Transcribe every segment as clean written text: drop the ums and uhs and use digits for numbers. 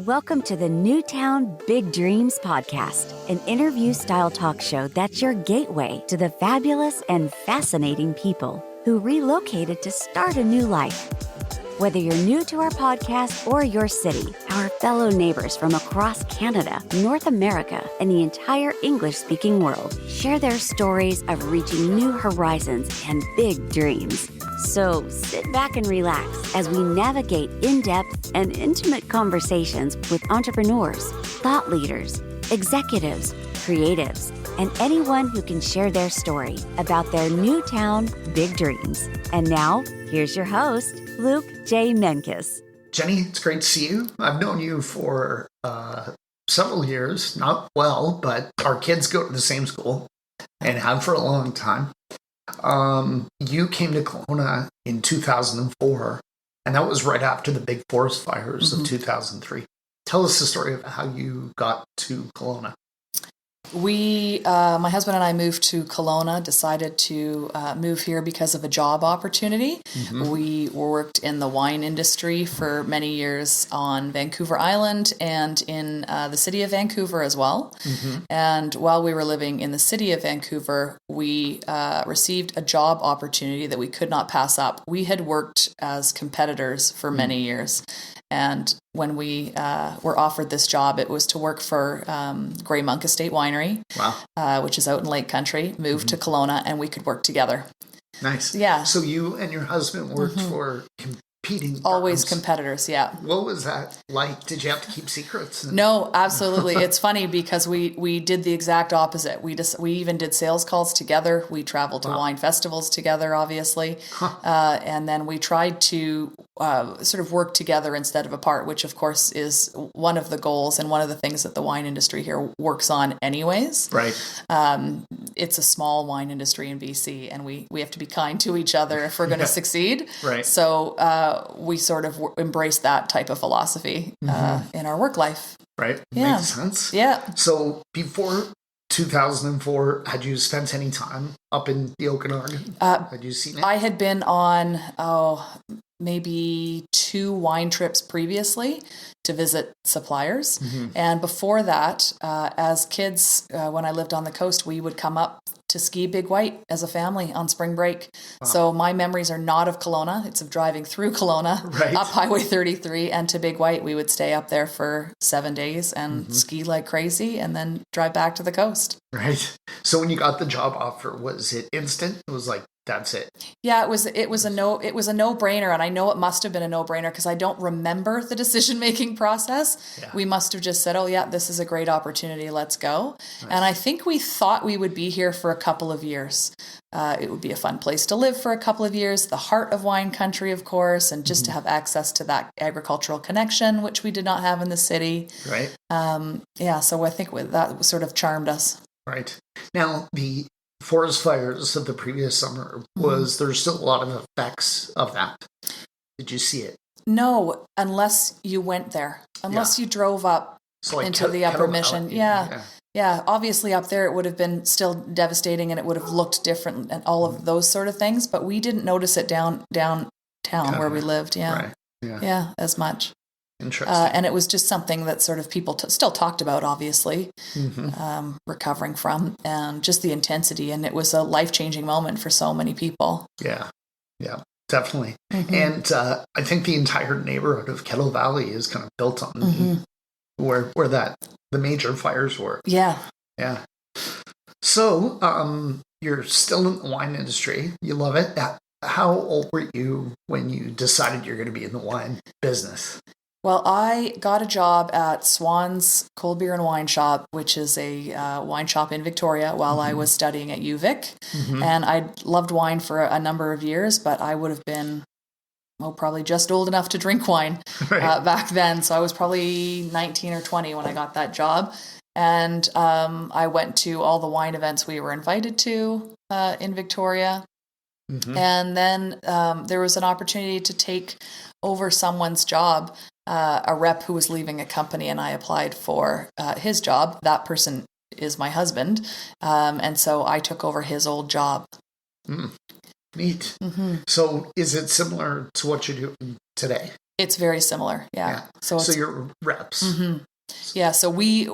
Welcome to the Newtown Big Dreams podcast, an interview-style talk show that's your gateway to the fabulous and fascinating people who relocated to start a new life. Whether you're new to our podcast or your city, our fellow neighbors from across Canada, North America, and the entire English-speaking world share their stories of reaching new horizons and big dreams. So sit back and relax as we navigate in-depth and intimate conversations with entrepreneurs, thought leaders, executives, creatives, and anyone who can share their story about their Newtown big dreams. And now, here's your host, Luke J. Menkes. Jenny, it's great to see you. I've known you for several years, not well, but our kids go to the same school and have for a long time. You came to Kelowna in 2004, and that was right after the big forest fires of 2003. Tell us the story of how you got to Kelowna. My husband and I moved to Kelowna, decided to move here because of a job opportunity. We worked in the wine industry for many years on Vancouver Island and in the city of Vancouver as well. And while we were living in the city of Vancouver, we received a job opportunity that we could not pass up. We had worked as competitors for many years. And when we were offered this job, it was to work for Grey Monk Estate Winery, which is out in Lake Country, moved to Kelowna, and we could work together. Nice. Yeah. So you and your husband worked for competing Always firms. competitors, yeah. What was that like? Did you have to keep secrets? No, absolutely. It's funny because we did the exact opposite. We even did sales calls together. We traveled to wine festivals together, obviously. And then we tried to sort of work together instead of apart, which of course is one of the goals and one of the things that the wine industry here works on anyways. Right. It's a small wine industry in BC, and we have to be kind to each other if we're going to succeed. Right. So we sort of embrace that type of philosophy in our work life. Right. Yeah. Makes sense. Yeah. So before 2004, had you spent any time up in the Okanagan? Had you seen it? I had been on, maybe 2 wine trips previously to visit suppliers. And before that, as kids, when I lived on the coast, we would come up to ski Big White as a family on spring break. So my memories are not of Kelowna. It's of driving through Kelowna, up Highway 33 and to Big White. We would stay up there for 7 days and ski like crazy and then drive back to the coast. Right. So when you got the job offer, was it instant? It was like, that's it. Yeah, it was a no-brainer, and I know it must have been a no-brainer because I don't remember the decision-making process. Yeah. We must have just said, "Oh yeah, this is a great opportunity. Let's go." Nice. And I think we thought we would be here for a couple of years. It would be a fun place to live for a couple of years, the heart of wine country, of course, and just to have access to that agricultural connection, which we did not have in the city. Right. So I think that sort of charmed us. Right. Now, the forest fires of the previous summer, there's still a lot of effects of that. Did you see it? No, unless you went there. Unless you drove up into the upper mission. Yeah. Obviously up there it would have been still devastating and it would have looked different and all of those sort of things, but we didn't notice it downtown where we lived. Yeah. Right. Yeah, as much. Interesting. And it was just something that sort of people still talked about, obviously, recovering from, and just the intensity. And it was a life-changing moment for so many people. Yeah, definitely. And I think the entire neighborhood of Kettle Valley is kind of built on where the major fires were. Yeah. So you're still in the wine industry. You love it. How old were you when you decided you're going to be in the wine business? Well, I got a job at Swan's Cold Beer and Wine Shoppe, which is a wine shop in Victoria, while I was studying at UVic. And I loved wine for a number of years, but I would have been, probably just old enough to drink wine back then. So I was probably 19 or 20 when I got that job. And I went to all the wine events we were invited to in Victoria. And then there was an opportunity to take over someone's job, a rep who was leaving a company, and I applied for his job. That person is my husband. And so I took over his old job. Neat. So is it similar to what you're doing today? It's very similar. Yeah. So you're reps. Mm-hmm. Yeah, so we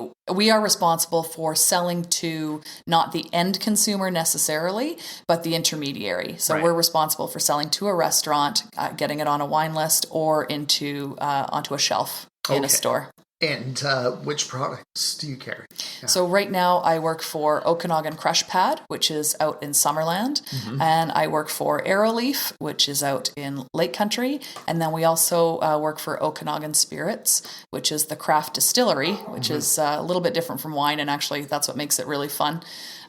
are responsible for selling to not the end consumer necessarily, but the intermediary. So we're responsible for selling to a restaurant, getting it on a wine list or into onto a shelf in a store. And which products do you carry? Yeah. So right now I work for Okanagan Crush Pad, which is out in Summerland, and I work for Arrowleaf, which is out in Lake Country, and then we also work for Okanagan Spirits, which is the craft distillery, which is a little bit different from wine, and actually that's what makes it really fun.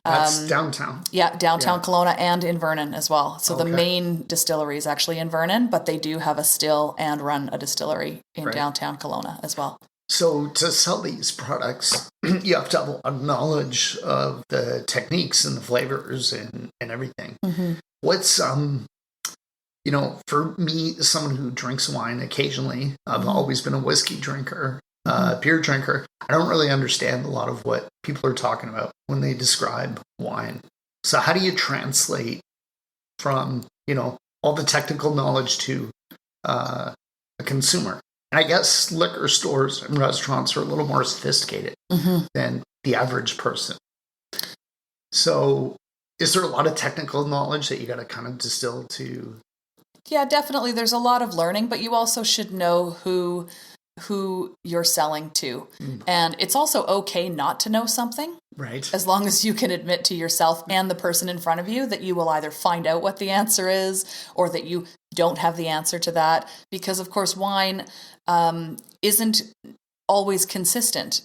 That's downtown. Yeah, downtown Kelowna and in Vernon as well. So the main distillery is actually in Vernon, but they do have a still and run a distillery in downtown Kelowna as well. So to sell these products, you have to have a lot of knowledge of the techniques and the flavors and everything. What's, for me, someone who drinks wine occasionally, I've always been a whiskey drinker, beer drinker. I don't really understand a lot of what people are talking about when they describe wine. So how do you translate from, all the technical knowledge to a consumer? And I guess liquor stores and restaurants are a little more sophisticated than the average person. So is there a lot of technical knowledge that you got to kind of distill to? Yeah, definitely. There's a lot of learning, but you also should know who you're selling to. And it's also okay not to know something. Right. As long as you can admit to yourself and the person in front of you that you will either find out what the answer is or that you don't have the answer to that. Because, of course, wine isn't always consistent.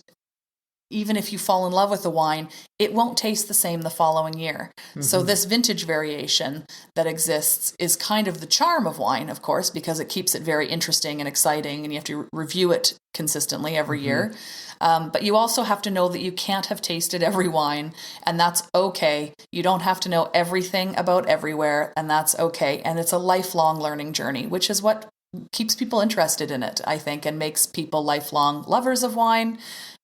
Even if you fall in love with the wine, it won't taste the same the following year. So this vintage variation that exists is kind of the charm of wine, of course, because it keeps it very interesting and exciting, and you have to review it consistently every year. But you also have to know that you can't have tasted every wine, and that's okay. You don't have to know everything about everywhere, and that's okay. And it's a lifelong learning journey, which is what keeps people interested in it, I think, and makes people lifelong lovers of wine.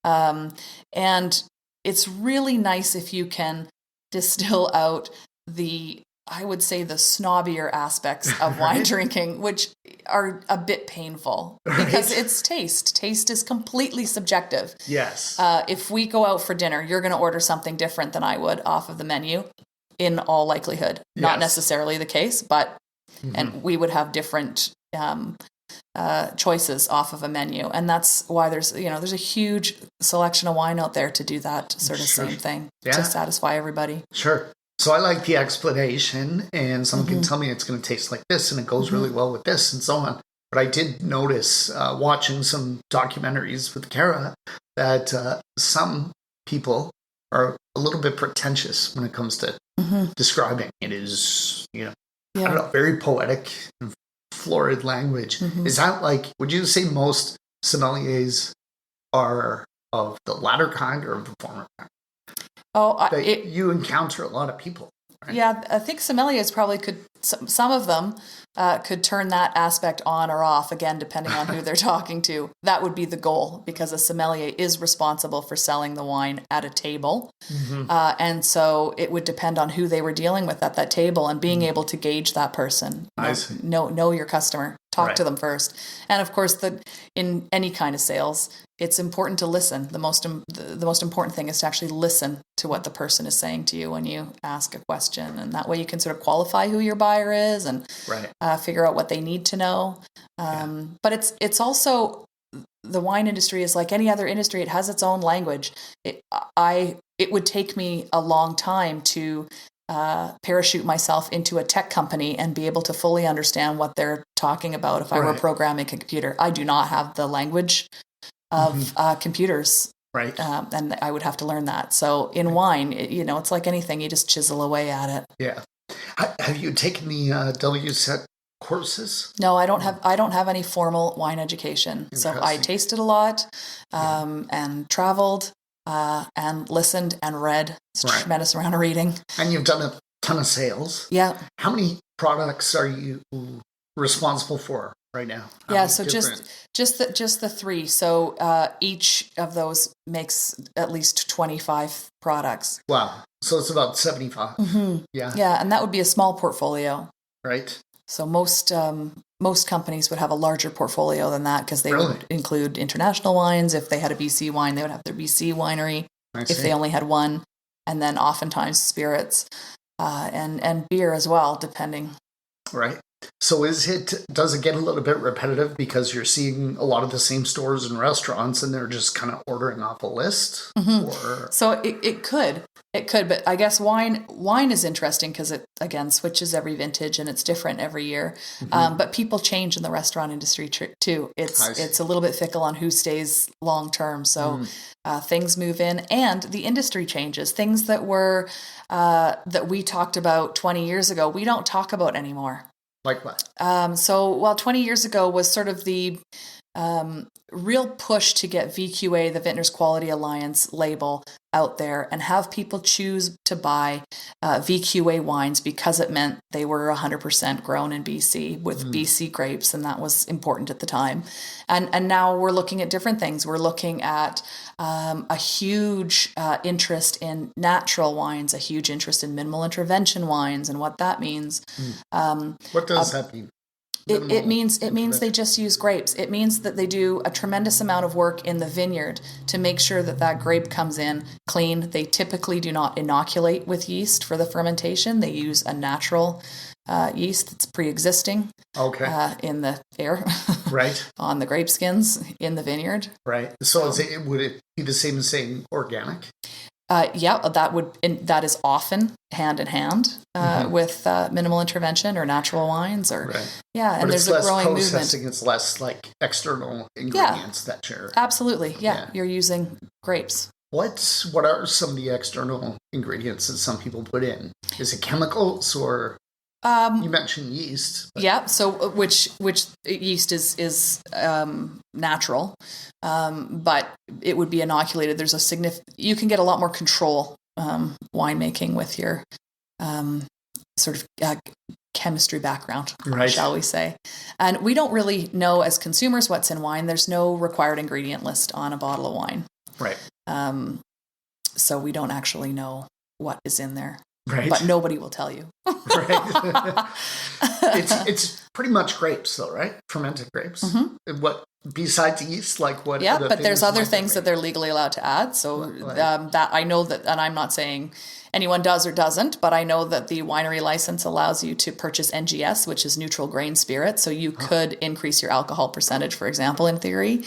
And it's really nice if you can distill out I would say the snobbier aspects of wine drinking, which are a bit painful because it's taste. Taste is completely subjective. Yes. If we go out for dinner, you're going to order something different than I would off of the menu in all likelihood. Not necessarily the case, but, and we would have different choices off of a menu, and that's why there's a huge selection of wine out there to do that sort of same thing to satisfy everybody. Sure. So I like the explanation, and someone can tell me it's going to taste like this, and it goes really well with this, and so on. But I did notice watching some documentaries with Kara that some people are a little bit pretentious when it comes to describing. It is, I don't know, very poetic and florid language. Is that would you say most sommeliers are of the latter kind or of the former kind? You encounter a lot of people. Right? Yeah, I think sommeliers probably could, some of them could turn that aspect on or off, again, depending on who they're talking to. That would be the goal, because a sommelier is responsible for selling the wine at a table. And so it would depend on who they were dealing with at that table and being able to gauge that person. Know your customer. Talk to them first. And of course, in any kind of sales, it's important to listen. The most important thing is to actually listen to what the person is saying to you when you ask a question. And that way you can sort of qualify who your buyer is and figure out what they need to know. But it's also, the wine industry is like any other industry. It has its own language. It would take me a long time to parachute myself into a tech company and be able to fully understand what they're talking about if I were programming a computer. I do not have the language of computers. Right. And I would have to learn that. So in wine, it's like anything, you just chisel away at it. Yeah. Have you taken the WSET courses? No, I don't have any formal wine education. So I tasted a lot and traveled and listened and read. It's a tremendous amount of reading. And you've done a ton of sales. Yeah. How many products are you responsible for right now? So just the three. So each of those makes at least 25 products. Wow. So it's about 75. Yeah, and that would be a small portfolio. Right. So most companies would have a larger portfolio than that because they would include international wines. If they had a BC wine, they would have their BC winery. If they only had one, and then oftentimes spirits and beer as well, depending. Right. So does it get a little bit repetitive because you're seeing a lot of the same stores and restaurants and they're just kind of ordering off a list? Or... So it could, but I guess wine is interesting because it, again, switches every vintage and it's different every year. But people change in the restaurant industry too. It's a little bit fickle on who stays long term. So things move in and the industry changes. Things that were that we talked about 20 years ago, we don't talk about anymore. Like what? 20 years ago was sort of the real push to get VQA, the Vintners Quality Alliance label, out there and have people choose to buy VQA wines because it meant they were 100% grown in BC with BC grapes, and that was important at the time. And now we're looking at different things. We're looking at a huge interest in natural wines, a huge interest in minimal intervention wines, and what that means. What does that mean? It means they just use grapes. It means that they do a tremendous amount of work in the vineyard to make sure that grape comes in clean. They typically do not inoculate with yeast for the fermentation. They use a natural yeast that's pre-existing in the air, right, on the grape skins in the vineyard. Right. So would it be the same as saying organic? That is often hand in hand with minimal intervention or natural wines, or and there's a growing movement. It's less like external ingredients that you're absolutely you're using grapes. What are some of the external ingredients that some people put in? Is it chemicals or? You mentioned yeast. So which yeast is natural, but it would be inoculated. There's you can get a lot more control winemaking with your sort of chemistry background, shall we say. And we don't really know as consumers what's in wine. There's no required ingredient list on a bottle of wine. Right. So we don't actually know what is in there. Right. But nobody will tell you. Right. It's pretty much grapes though, right? Fermented grapes. What besides yeast, like what? Yeah, but there's other things that they're legally allowed to add. So that I know that, and I'm not saying anyone does or doesn't, but I know that the winery license allows you to purchase NGS, which is neutral grain spirit. So you could increase your alcohol percentage, for example, in theory.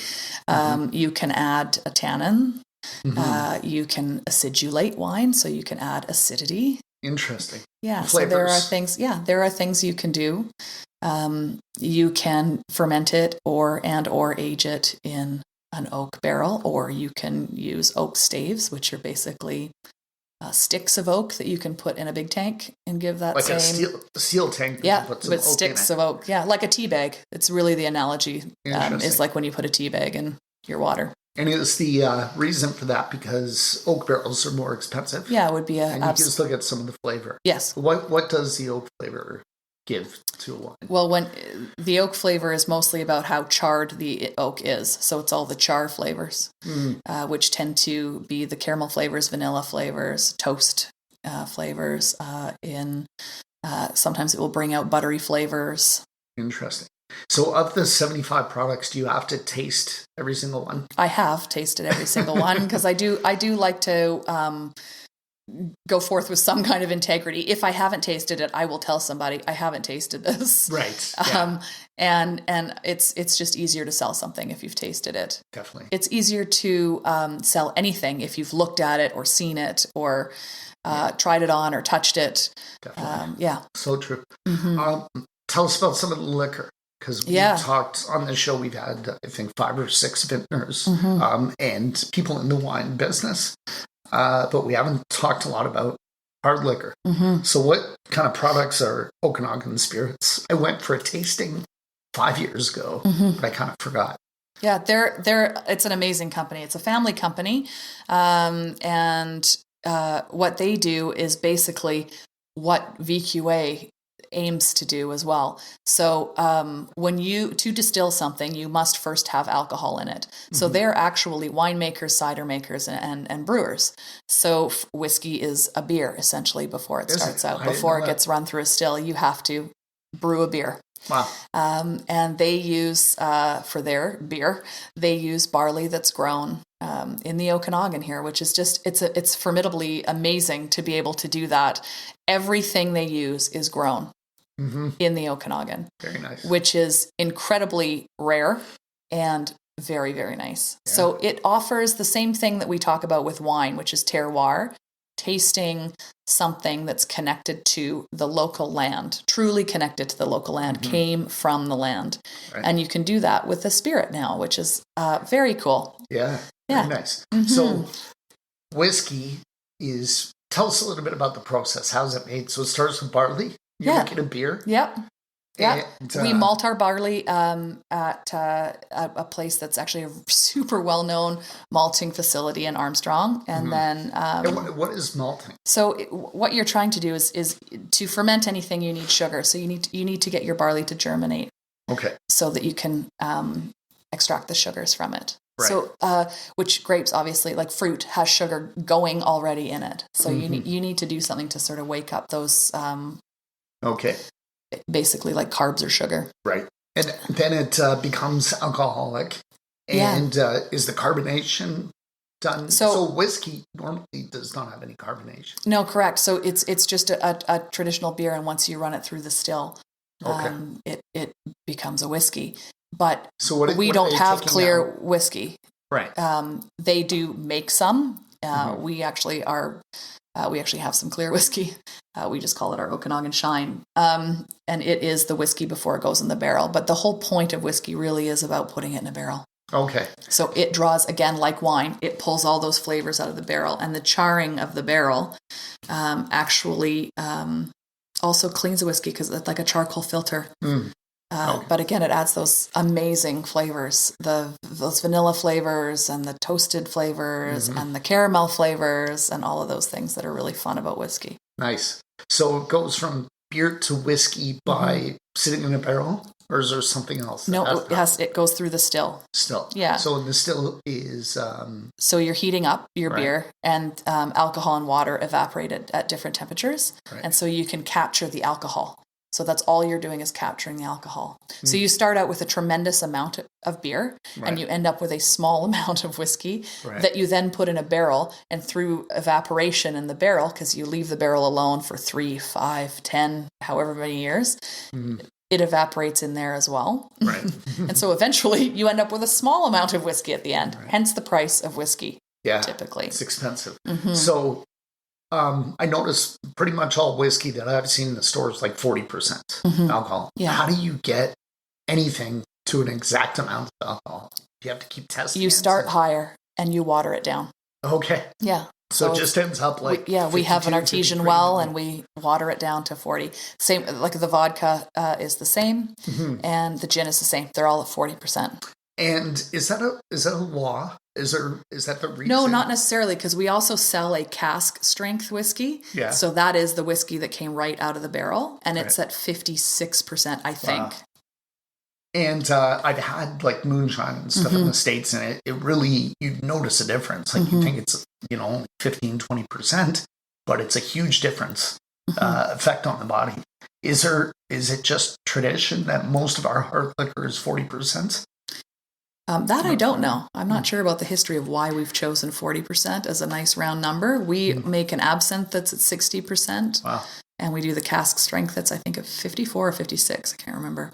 You can add a tannin. You can acidulate wine, so you can add acidity. Interesting. Yeah. Flavors. So there are things. Yeah, there are things you can do. You can ferment it or age it in an oak barrel, or you can use oak staves, which are basically sticks of oak that you can put in a big tank and give that like same a steel tank. Yeah, put some with oak sticks in it. of oak. Yeah, like a tea bag. It's really the analogy. It's like when you put a tea bag in your water. And is the reason for that because oak barrels are more expensive? Yeah, it would be and you can still get some of the flavor. Yes. What does the oak flavor give to a wine? Well, when the oak flavor is mostly about how charred the oak is, so it's all the char flavors, which tend to be the caramel flavors, vanilla flavors, toast flavors. Sometimes it will bring out buttery flavors. Interesting. So of the 75 products, do you have to taste every single one? I have tasted every single one because I do like to go forth with some kind of integrity. If I haven't tasted it, I will tell somebody I haven't tasted this. Right. Yeah. And it's just easier to sell something if you've tasted it. Definitely. It's easier to sell anything if you've looked at it or seen it or tried it on or touched it. Definitely. So true. Tell us about some of the liquor. Because we talked on this show, we've had, I think, 5 or 6 vintners and people in the wine business. But we haven't talked a lot about hard liquor. So what kind of products are Okanagan Spirits? I went for a tasting 5 years ago, but I kind of forgot. Yeah, it's an amazing company. It's a family company. And what they do is basically what VQA aims to do as well. So to distill something, you must first have alcohol in it. So they're actually winemakers, cider makers, and brewers. So whiskey is a beer essentially before it starts out. Before it gets run through a still, you have to brew a beer. Wow. And they use, for their beer, they use barley that's grown in the Okanagan here, which is just, it's formidably amazing to be able to do that. Everything they use is grown in the Okanagan. Very nice. Which is incredibly rare and very, very nice. Yeah. So it offers the same thing that we talk about with wine, which is terroir, tasting something that's connected to the local land, truly connected to the local land, came from the land. Right. And you can do that with the spirit now, which is very cool. Yeah, very nice. So whiskey tell us a little bit about the process. How's it made? So it starts with barley. You make it a beer. Yep. Yeah, we malt our barley at a place that's actually a super well-known malting facility in Armstrong, and then. And what is malting? So what you're trying to do is to ferment anything. You need sugar, so you need to get your barley to germinate. Okay. So that you can extract the sugars from it. Right. So, which grapes, obviously, like fruit, has sugar going already in it. So you need to do something to sort of wake up those. Okay. Basically like carbs or sugar. Right. And then it becomes alcoholic. And is the carbonation done? So whiskey normally does not have any carbonation. No, correct. So it's just a traditional beer, and once you run it through the still, it becomes a whiskey. But we don't have clear whiskey. Right. They do make some. We actually have some clear whiskey. We just call it our Okanagan Shine. And it is the whiskey before it goes in the barrel. But the whole point of whiskey really is about putting it in a barrel. Okay. So it draws, again, like wine, it pulls all those flavors out of the barrel. And the charring of the barrel actually also cleans the whiskey because it's like a charcoal filter. But again, it adds those amazing flavors, those vanilla flavors and the toasted flavors and the caramel flavors and all of those things that are really fun about whiskey. Nice. So it goes from beer to whiskey by sitting in a barrel, or is there something else? No, it goes through the still. Still. Yeah. So the still is... So you're heating up your beer, and alcohol and water evaporated at different temperatures. Right. And so you can capture the alcohol. So that's all you're doing is capturing the alcohol. So you start out with a tremendous amount of beer, and you end up with a small amount of whiskey that you then put in a barrel, and through evaporation in the barrel, because you leave the barrel alone for 3, 5, 10, however many years, it evaporates in there as well. Right. And so eventually you end up with a small amount of whiskey at the end, hence the price of whiskey. Yeah, typically. It's expensive. So... I noticed pretty much all whiskey that I've seen in the stores like 40% alcohol. Yeah. How do you get anything to an exact amount of alcohol? You have to keep testing. You start higher and you water it down. Okay. Yeah. So it just ends up like we have an artesian well and we water it down to 40. Same, like the vodka is the same and the gin is the same. They're all at 40%. And is that a law? Is that the reason? No, not necessarily, because we also sell a cask strength whiskey. Yeah. So that is the whiskey that came right out of the barrel, and it's at 56%, I think. Wow. And I've had like moonshine and stuff in the States, and it really, you notice a difference. Like you think it's, only 15, 20%, but it's a huge difference effect on the body. Is it just tradition that most of our hard liquor is 40%? That I don't know. I'm not sure about the history of why we've chosen 40% as a nice round number. We make an absinthe that's at 60%. Wow. And we do the cask strength that's, I think, at 54 or 56. I can't remember.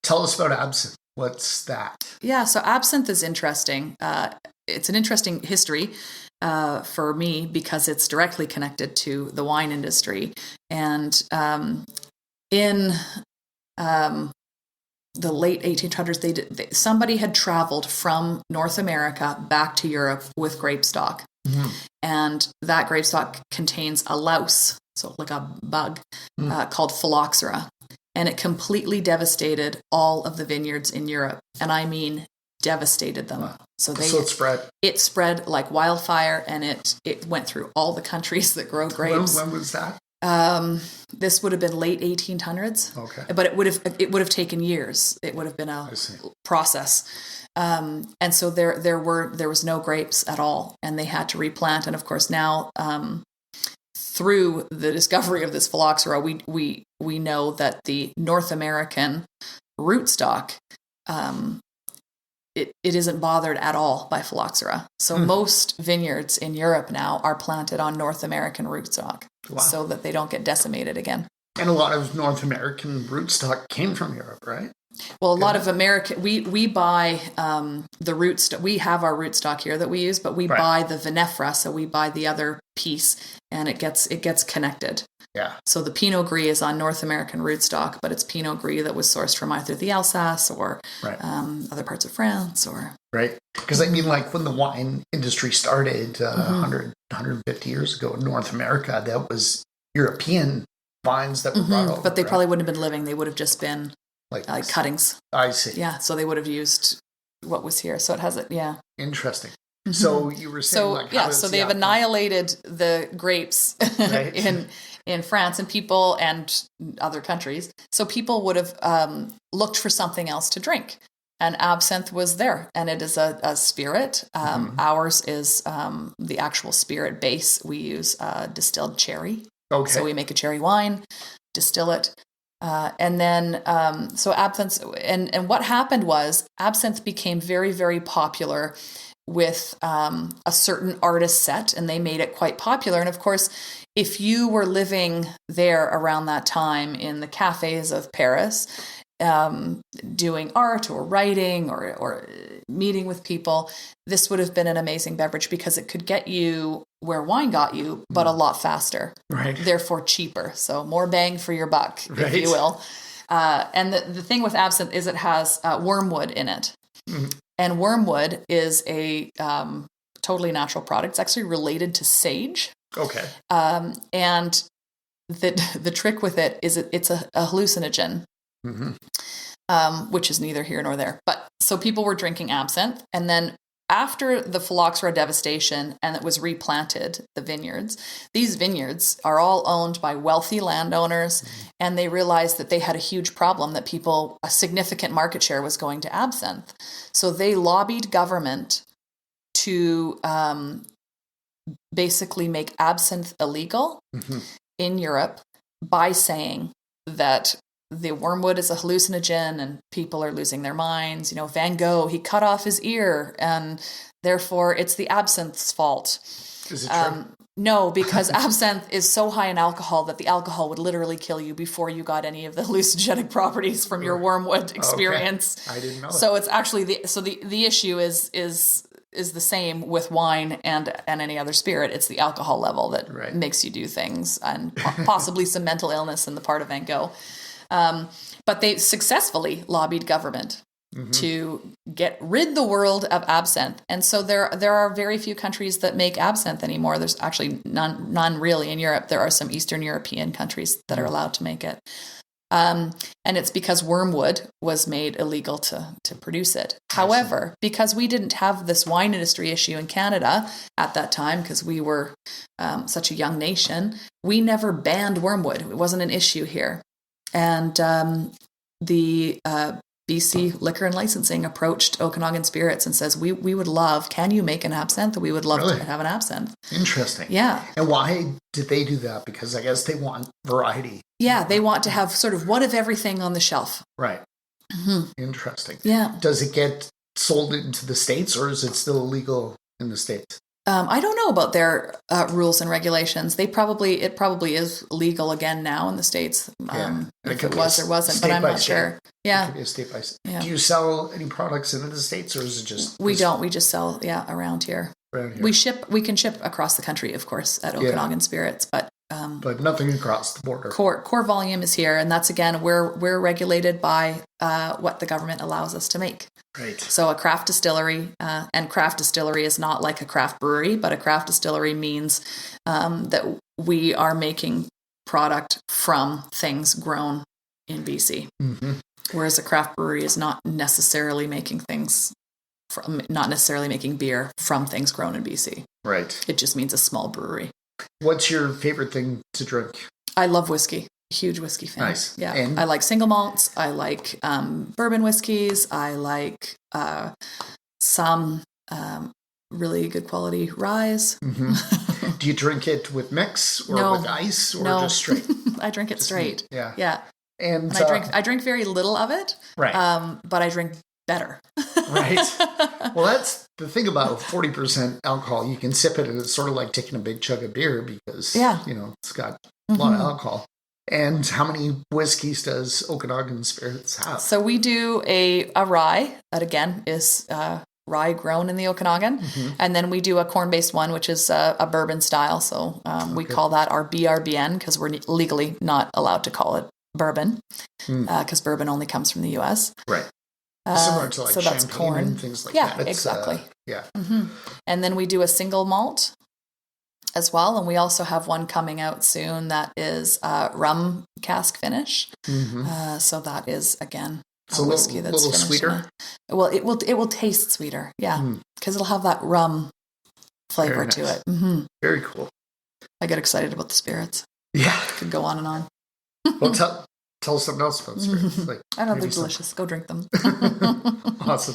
Tell us about absinthe. What's that? Yeah, so absinthe is interesting. It's an interesting history for me because it's directly connected to the wine industry. And in... the late 1800s, somebody had traveled from North America back to Europe with grape stock. And that grape stock contains a louse, so like a bug, called phylloxera. And it completely devastated all of the vineyards in Europe. And I mean devastated them. Wow. So it spread? It spread like wildfire, and it went through all the countries that grow grapes. When was that? This would have been late 1800s. Okay. But it would have taken years. It would have been a process. And so there was no grapes at all, and they had to replant. And of course now, through the discovery of this phylloxera, we know that the North American rootstock, it isn't bothered at all by phylloxera. So most vineyards in Europe now are planted on North American rootstock, so that they don't get decimated again. And a lot of North American rootstock came from Europe, right? Well, a lot of American, we buy the rootstock. We have our rootstock here that we use, but we buy the vinifera, so we buy the other piece, and it gets connected. Yeah. So the Pinot Gris is on North American rootstock, but it's Pinot Gris that was sourced from either the Alsace or other parts of France, or right. Because I mean, like when the wine industry started 150 years ago in North America, that was European vines that were brought over. But they probably wouldn't have been living. They would have just been like cuttings. I see. Yeah. So they would have used what was here. So it has it. Yeah. Interesting. So you were saying, so they've annihilated the grapes in France and people and other countries. So people would have looked for something else to drink, and absinthe was there, and it is a spirit. Ours is the actual spirit base. We use distilled cherry. Okay. So we make a cherry wine, distill it. And then, so absinthe, and what happened was absinthe became very, very popular with a certain artist set, and they made it quite popular. And of course, if you were living there around that time in the cafes of Paris, doing art or writing or meeting with people, this would have been an amazing beverage because it could get you where wine got you, but a lot faster. Right. Therefore cheaper. So more bang for your buck, if you will. And the thing with absinthe is it has wormwood in it. And wormwood is a totally natural product. It's actually related to sage. Okay. And the trick with it is it's a hallucinogen, which is neither here nor there. But so people were drinking absinthe, and then after the phylloxera devastation and it was replanted, the vineyards, these vineyards are all owned by wealthy landowners, and they realized that they had a huge problem, that a significant market share was going to absinthe. So they lobbied government to basically make absinthe illegal in Europe by saying that the wormwood is a hallucinogen and people are losing their minds. You know, Van Gogh, he cut off his ear, and therefore it's the absinthe's fault. Is it true? No, because absinthe is so high in alcohol that the alcohol would literally kill you before you got any of the hallucinogenic properties from your wormwood experience. Okay. I didn't know that. So it's actually the issue is the same with wine and any other spirit. It's the alcohol level that makes you do things, and possibly some mental illness in the part of Van Gogh. But they successfully lobbied government to rid the world of absinthe. And so there are very few countries that make absinthe anymore. There's actually none really in Europe. There are some Eastern European countries that are allowed to make it. And it's because wormwood was made illegal to produce it. However, because we didn't have this wine industry issue in Canada at that time, because we were such a young nation, we never banned wormwood. It wasn't an issue here. And the BC Liquor and Licensing approached Okanagan Spirits and says, we would love, can you make an absinthe? We would love to have an absinthe. Interesting. Yeah. And why did they do that? Because I guess they want variety. Yeah, they want to have sort of one of everything on the shelf. Right. Interesting. Yeah. Does it get sold into the States, or is it still illegal in the States? I don't know about their rules and regulations. It probably is legal again now in the States. If it was or wasn't, but I'm not sure. Yeah. It could be a state by state. Yeah. Do you sell any products into the States, or is it just... We don't. We just sell, around here. We can ship across the country, of course, at Okanagan Spirits, but nothing across the border. Core volume is here, and that's, again, we're regulated by what the government allows us to make. Right. So a craft distillery, and craft distillery is not like a craft brewery, but a craft distillery means that we are making product from things grown in BC. Whereas a craft brewery is not necessarily making beer from things grown in BC. Right. It just means a small brewery. What's your favorite thing to drink? I love whiskey. Huge whiskey fan. Nice. Yeah. And? I like single malts. I like bourbon whiskeys. I like some really good quality ryes. Mm-hmm. Do you drink it with mix or with ice or just straight? I drink it straight. Yeah. Yeah. And I drink very little of it. Right. But I drink better. Right. Well, that's the thing about 40% alcohol. You can sip it and it's sort of like taking a big chug of beer because, it's got a lot of alcohol. And how many whiskeys does Okanagan Spirits have? So we do a rye that, again, is rye grown in the Okanagan. And then we do a corn-based one, which is a bourbon style. So we call that our BRBN because we're legally not allowed to call it bourbon because bourbon only comes from the U.S. Right. Similar to like so that's champagne corn and things like that. It's, exactly. Yeah. And then we do a single malt as well. And we also have one coming out soon that is rum cask finish. So that is, again, a whiskey that's a little sweeter. Well, it will taste sweeter. Yeah. Because it'll have that rum flavor to it. Very cool. I get excited about the spirits. Yeah. Could go on and on. Well, tell us something else about spirits. Like, I know they're delicious. Go drink them. Awesome.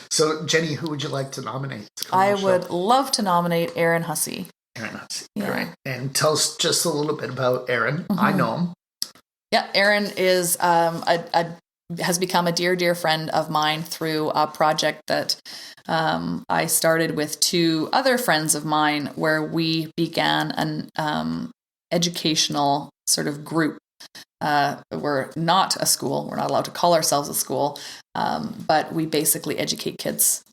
So, Jenny, who would you like to nominate? I would love to nominate Aaron Hussey. Aaron Hussey, great. And tell us just a little bit about Aaron. I know him. Yeah, Aaron is has become a dear friend of mine through a project that I started with two other friends of mine, where we began an educational sort of group. We're not a school. We're not allowed to call ourselves a school, but we basically educate kids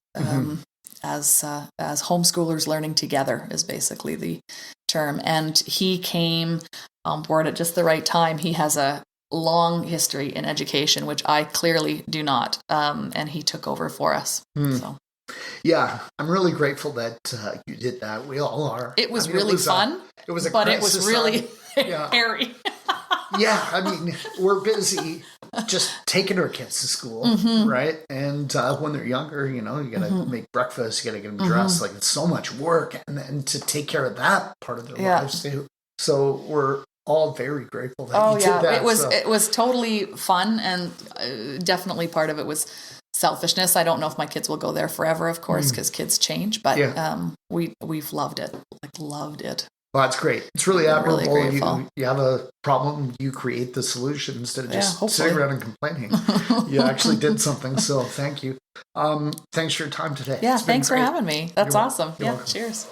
as homeschoolers learning together is basically the term. And he came on board at just the right time. He has a long history in education, which I clearly do not, and he took over for us. So. Yeah, I'm really grateful that you did that. We all are. It was really fun. It was a but it was really hairy. Yeah, I mean, we're busy just taking our kids to school, right? And when they're younger, you got to make breakfast, you got to get them dressed. Like, it's so much work, and then to take care of that part of their lives too. So we're all very grateful that you did that. It was totally fun, and definitely part of it was selfishness. I don't know if my kids will go there forever, of course, because kids change, but we've loved it. Loved it. Well, that's great. It's really admirable. Really you have a problem, you create the solution instead of just sitting around and complaining. You actually did something, so thank you. Thanks for your time today. Yeah, thanks for having me. That's awesome. Welcome. Cheers.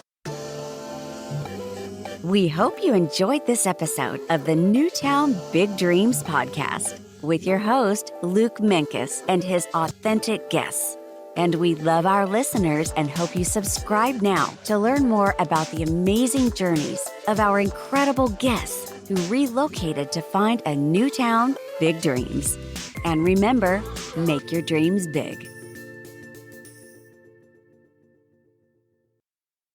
We hope you enjoyed this episode of the Newtown Big Dreams podcast with your host, Luke Menkes, and his authentic guests. And we love our listeners and hope you subscribe now to learn more about the amazing journeys of our incredible guests who relocated to find a new town, big dreams. And remember, make your dreams big.